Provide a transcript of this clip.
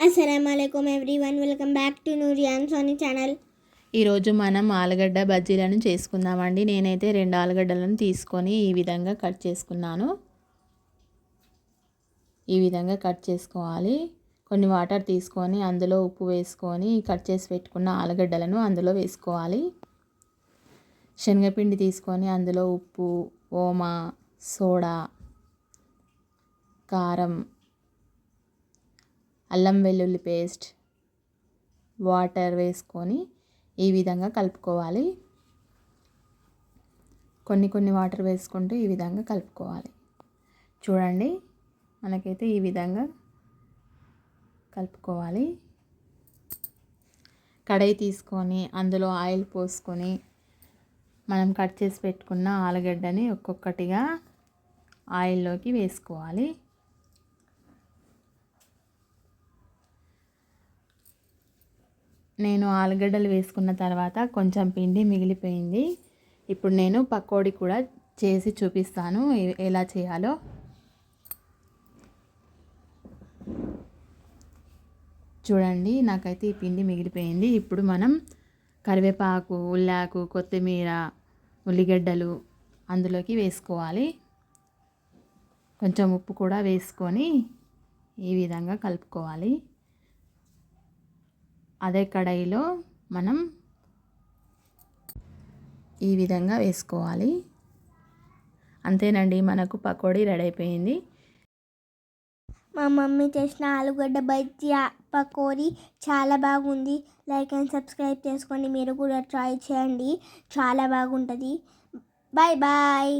అస్సలాముఅలైకుం everyone, welcome back to Nooriyan Soni channel. ఈరోజు మనం ఆలుగడ్డ బజ్జీలను చేసుకుందామండి. నేనైతే 2 ఆలుగడ్డలను తీసుకొని ఈ విధంగా కట్ చేసుకున్నాను. ఈ విధంగా కట్ చేసుకోవాలి. కొన్ని వాటర్ తీసుకొని అందులో ఉప్పు వేసుకొని కట్ చేసి పెట్టుకున్న ఆలుగడ్డలను అందులో వేసుకోవాలి. శనగపిండి తీసుకొని అందులో ఉప్పు, ఓమా, సోడా, కారం, అల్లం వెల్లుల్లి పేస్ట్, వాటర్ వేసుకొని ఈ విధంగా కలుపుకోవాలి. కొన్ని వాటర్ వేసుకుంటూ ఈ విధంగా కలుపుకోవాలి. చూడండి, మనకైతే ఈ విధంగా కలుపుకోవాలి. కడాయి తీసుకొని అందులో ఆయిల్ పోసుకొని మనం కట్ చేసి పెట్టుకున్న ఆలుగడ్డని ఒక్కొక్కటిగా ఆయిల్లోకి వేసుకోవాలి. నేను ఆలుగడ్డలు వేసుకున్న తర్వాత కొంచెం పిండి మిగిలిపోయింది. ఇప్పుడు నేను పకోడీ కూడా చేసి చూపిస్తాను ఎలా చేయాలో. చూడండి, నాకైతే ఈ పిండి మిగిలిపోయింది. ఇప్పుడు మనం కరివేపాకు, ఉల్లాకు, కొత్తిమీర, ఉల్లిగడ్డలు అందులోకి వేసుకోవాలి. కొంచెం ఉప్పు కూడా వేసుకొని ఈ విధంగా కలుపుకోవాలి. అదే కడాయిలో మనం ఈ విధంగా వేసుకోవాలి. అంతేనండి, మనకు పకోడీ రెడీ అయిపోయింది. మా మమ్మీ చేసిన ఆలుగడ్డ బజ్జీ పకోడీ చాలా బాగుంది. లైక్ అండ్ సబ్స్క్రైబ్ చేసుకోండి. మీరు కూడా ట్రై చేయండి, చాలా బాగుంటుంది. Bye bye.